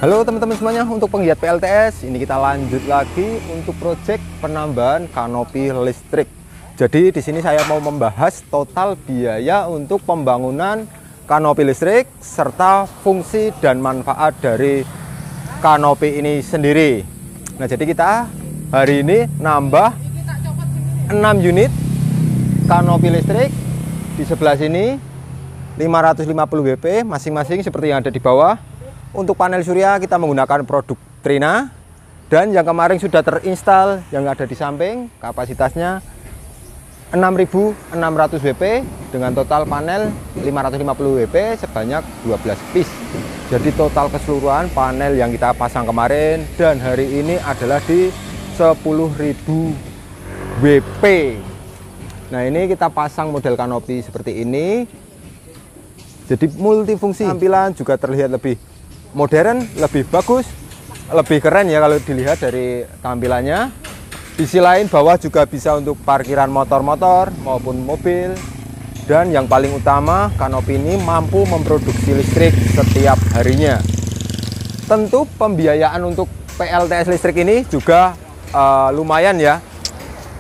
Halo teman-teman semuanya, untuk penggiat PLTS, ini kita lanjut lagi untuk proyek penambahan kanopi listrik. Jadi di sini saya mau membahas total biaya untuk pembangunan kanopi listrik serta fungsi dan manfaat dari kanopi ini sendiri. Nah, jadi kita hari ini nambah 6 unit kanopi listrik. Di sebelah sini 550 WP masing-masing seperti yang ada di bawah. Untuk panel surya kita menggunakan produk Trina, dan yang kemarin sudah terinstal yang ada di samping kapasitasnya 6.600 WP dengan total panel 550 WP sebanyak 12 piece. Jadi total keseluruhan panel yang kita pasang kemarin dan hari ini adalah di 10.000 WP. Nah, ini kita pasang model kanopi seperti ini. Jadi multifungsi, tampilan juga terlihat lebih modern, lebih bagus, lebih keren ya kalau dilihat dari tampilannya. Di sisi lain bawah juga bisa untuk parkiran motor-motor maupun mobil. Dan yang paling utama, kanopi ini mampu memproduksi listrik setiap harinya. Tentu pembiayaan untuk PLTS listrik ini juga lumayan ya.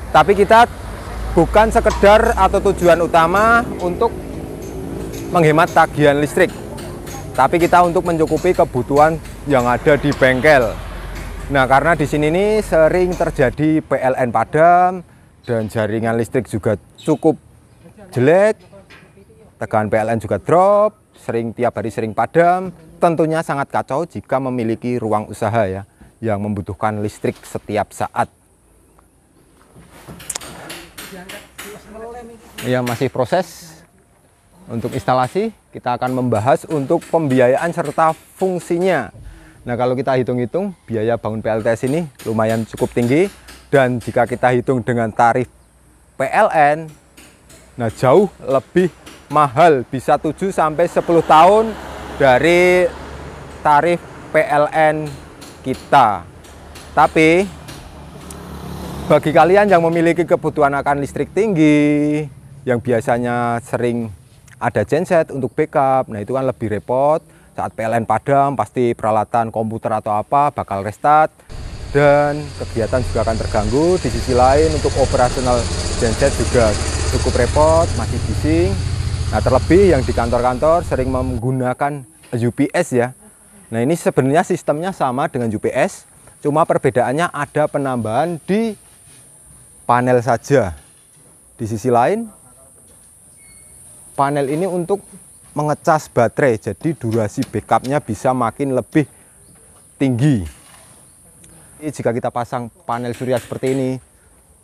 Tapi kita bukan sekedar atau tujuan utama untuk menghemat tagihan listrik, tapi kita untuk mencukupi kebutuhan yang ada di bengkel. Nah, karena di sini nih sering terjadi PLN padam dan jaringan listrik juga cukup jelek, tegangan PLN juga drop, tiap hari sering padam. Tentunya sangat kacau jika memiliki ruang usaha ya yang membutuhkan listrik setiap saat. Ya, masih proses. Untuk instalasi, kita akan membahas untuk pembiayaan serta fungsinya. Nah, kalau kita hitung-hitung, biaya bangun PLTS ini lumayan cukup tinggi. Dan jika kita hitung dengan tarif PLN, nah jauh lebih mahal, bisa 7-10 tahun dari tarif PLN kita. Tapi, bagi kalian yang memiliki kebutuhan akan listrik tinggi, yang biasanya sering ada genset untuk backup, nah itu kan lebih repot. Saat PLN padam, pasti peralatan komputer atau apa bakal restart, dan kegiatan juga akan terganggu. Di sisi lain untuk operasional genset juga cukup repot, masih bising. Nah, terlebih yang di kantor-kantor sering menggunakan UPS ya. Nah, ini sebenarnya sistemnya sama dengan UPS, cuma perbedaannya ada penambahan di panel saja. Di sisi lain, panel ini untuk mengecas baterai, jadi durasi backupnya bisa makin lebih tinggi. Jika kita pasang panel surya seperti ini,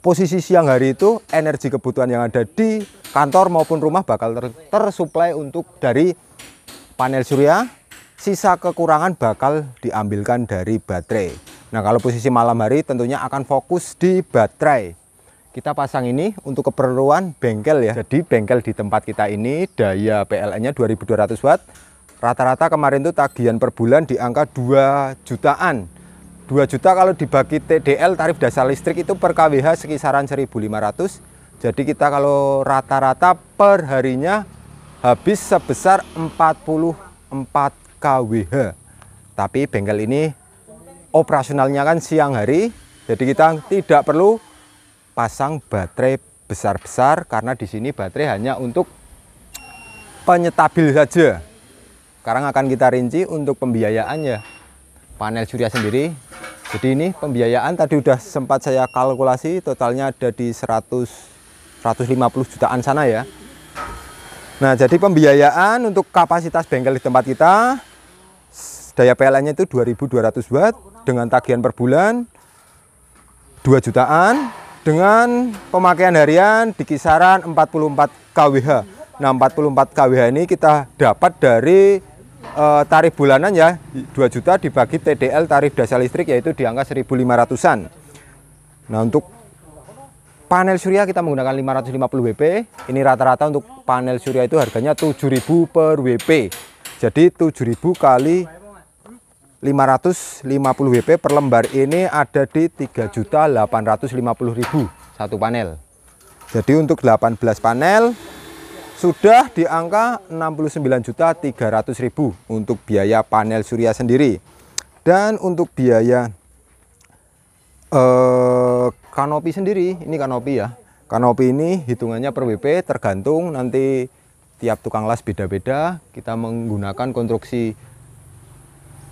posisi siang hari itu energi kebutuhan yang ada di kantor maupun rumah bakal tersuplai untuk dari panel surya. Sisa kekurangan bakal diambilkan dari baterai. Nah, kalau posisi malam hari tentunya akan fokus di baterai. Kita pasang ini untuk keperluan bengkel ya. Jadi bengkel di tempat kita ini daya PLN-nya 2200 watt. Rata-rata kemarin itu tagihan per bulan di angka 2 jutaan. 2 juta kalau dibagi TDL tarif dasar listrik itu per kWh sekisaran 1.500. Jadi kita kalau rata-rata per harinya habis sebesar 44 kWh. Tapi bengkel ini operasionalnya kan siang hari. Jadi kita tidak perlu pasang baterai besar-besar karena di sini baterai hanya untuk penyetabil saja. Sekarang akan kita rinci untuk pembiayaannya. Panel surya sendiri. Jadi ini pembiayaan tadi udah sempat saya kalkulasi, totalnya ada di 150 jutaan sana ya. Nah, jadi pembiayaan untuk kapasitas bengkel di tempat kita, daya PLN-nya itu 2200 watt dengan tagihan per bulan 2 jutaan. Dengan pemakaian harian di kisaran 44 kWh. Nah, 44 kWh ini kita dapat dari tarif bulanan ya, 2 juta dibagi TDL tarif dasar listrik yaitu di angka 1.500-an. Nah, untuk panel surya kita menggunakan 550 WP. Ini rata-rata untuk panel surya itu harganya 7.000 per WP. Jadi 7.000 kali 550 WP per lembar ini ada di 3.850.000 satu panel. Jadi untuk 18 panel sudah di angka 69.300.000 untuk biaya panel surya sendiri. Dan untuk biaya kanopi sendiri, ini kanopi ya. Kanopi ini hitungannya per WP, tergantung nanti tiap tukang las beda-beda. Kita menggunakan konstruksi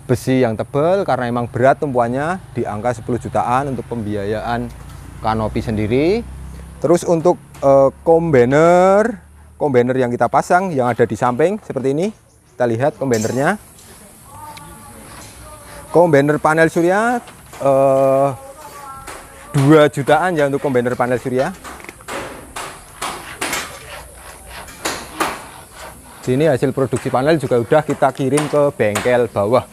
besi yang tebal karena emang berat tumpuannya, di angka 10 jutaan untuk pembiayaan kanopi sendiri. Terus untuk kombiner yang kita pasang yang ada di samping seperti ini. Kita lihat kombinernya. Kombiner panel surya 2 jutaan ya untuk kombiner panel surya. Sini hasil produksi panel juga udah kita kirim ke bengkel bawah.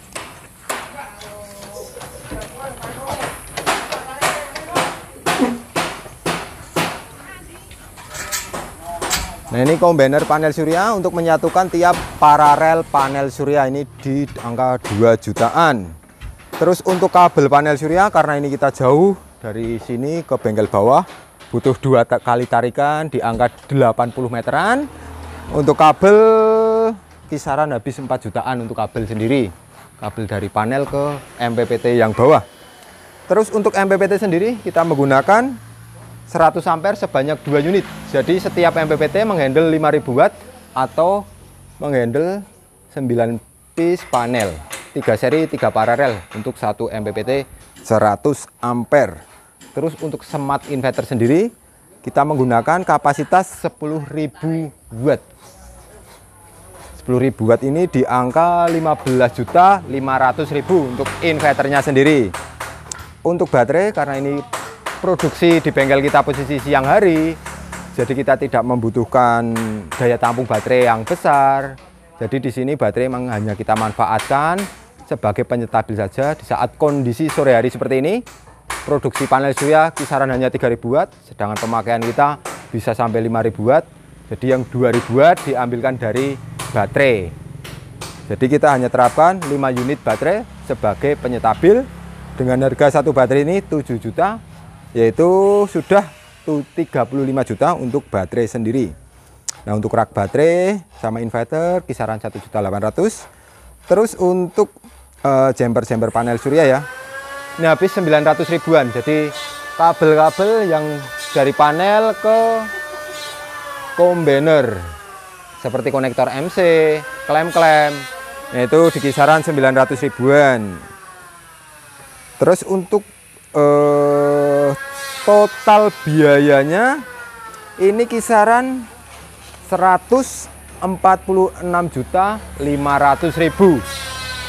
Nah, ini kombiner panel surya untuk menyatukan tiap paralel panel surya ini di angka 2 jutaan. Terus untuk kabel panel surya, karena ini kita jauh dari sini ke bengkel bawah, butuh 2 kali tarikan di angka 80 meteran. Untuk kabel kisaran habis 4 jutaan untuk kabel sendiri. Kabel dari panel ke MPPT yang bawah. Terus untuk MPPT sendiri kita menggunakan 100 ampere sebanyak 2 unit. Jadi setiap MPPT menghandle 5000 watt atau menghandle 9 piece panel. 3 seri 3 paralel untuk 1 MPPT 100 ampere. Terus untuk smart inverter sendiri kita menggunakan kapasitas 10.000 watt. 10.000 watt ini di angka 15.500.000 untuk inverternya sendiri. Untuk baterai, karena ini produksi di bengkel kita posisi siang hari, jadi kita tidak membutuhkan daya tampung baterai yang besar. Jadi di sini baterai memang hanya kita manfaatkan sebagai penyetabil saja di saat kondisi sore hari seperti ini. Produksi panel surya kisaran hanya 3.000 watt, sedangkan pemakaian kita bisa sampai 5.000 watt. Jadi yang 2.000 watt diambilkan dari baterai. Jadi kita hanya terapkan 5 unit baterai sebagai penyetabil dengan harga satu baterai ini 7 juta, yaitu sudah 35 juta untuk baterai sendiri. Nah, untuk rak baterai sama inverter kisaran 1.800.000. Terus untuk jumper panel surya ya, ini habis 900 ribuan. Jadi kabel-kabel yang dari panel ke kombiner seperti konektor MC, klem-klem, nah itu di kisaran 900 ribuan. Terus untuk total biayanya ini kisaran 146.500.000.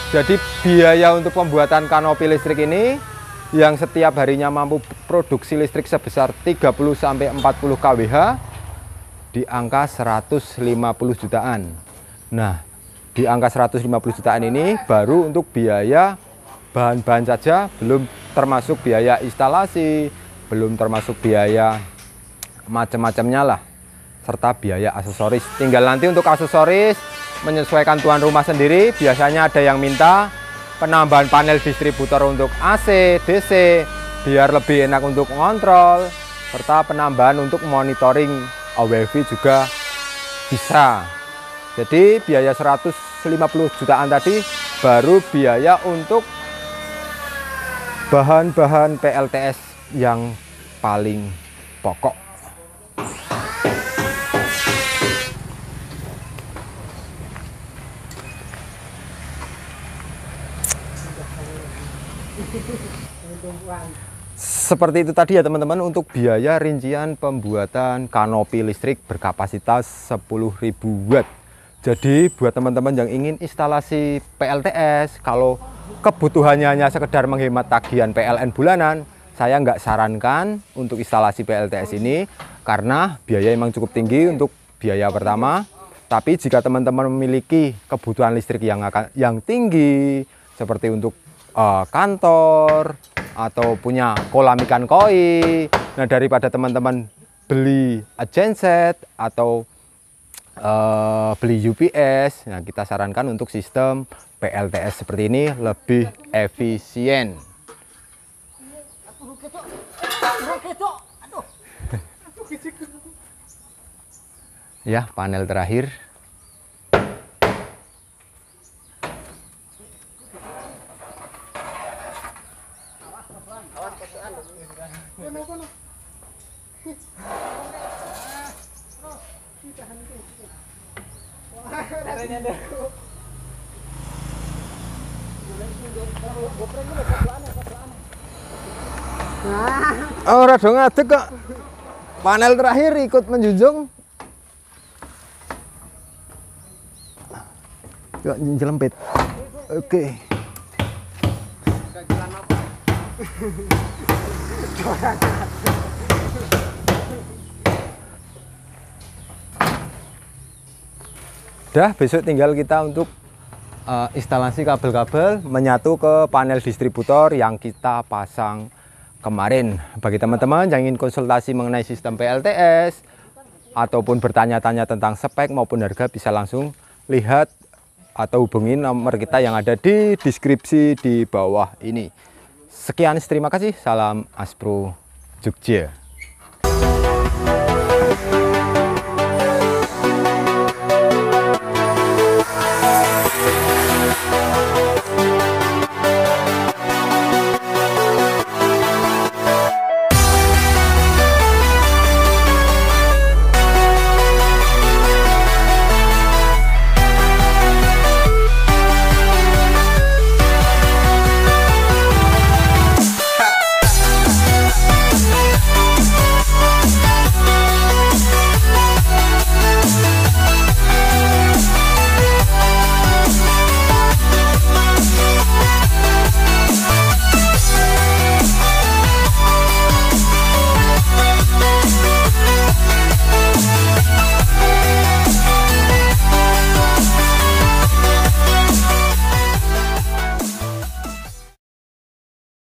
Jadi biaya untuk pembuatan kanopi listrik ini yang setiap harinya mampu produksi listrik sebesar 30-40 kWh di angka 150 jutaan. Nah, di angka 150 jutaan ini baru untuk biaya bahan-bahan saja, belum termasuk biaya instalasi, belum termasuk biaya macam-macamnya lah, serta biaya aksesoris. Tinggal nanti untuk aksesoris menyesuaikan tuan rumah sendiri. Biasanya ada yang minta penambahan panel distributor untuk AC, DC, biar lebih enak untuk mengontrol, serta penambahan untuk monitoring WiFi juga bisa. Jadi biaya 150 jutaan tadi baru biaya untuk bahan-bahan PLTS yang paling pokok. Seperti itu tadi ya teman-teman untuk biaya rincian pembuatan kanopi listrik berkapasitas 10.000 watt. Jadi buat teman-teman yang ingin instalasi PLTS, kalau kebutuhannya hanya sekedar menghemat tagihan PLN bulanan, saya nggak sarankan untuk instalasi PLTS ini karena biaya memang cukup tinggi untuk biaya pertama. Tapi jika teman-teman memiliki kebutuhan listrik yang tinggi seperti untuk kantor atau punya kolam ikan koi, nah daripada teman-teman beli genset atau beli UPS, nah kita sarankan untuk sistem PLTS seperti ini lebih efisien. Ya, panel terakhir. Oh, rada ngadeg kok. Panel terakhir ikut menjunjung. Yuk jelempit. Oke. Udah, besok tinggal kita untuk instalasi kabel-kabel menyatu ke panel distributor yang kita pasang kemarin. Bagi teman-teman yang ingin konsultasi mengenai sistem PLTS ataupun bertanya-tanya tentang spek maupun harga, bisa langsung lihat atau hubungi nomor kita yang ada di deskripsi di bawah ini. Sekian, terima kasih. Salam Aspro Jogja.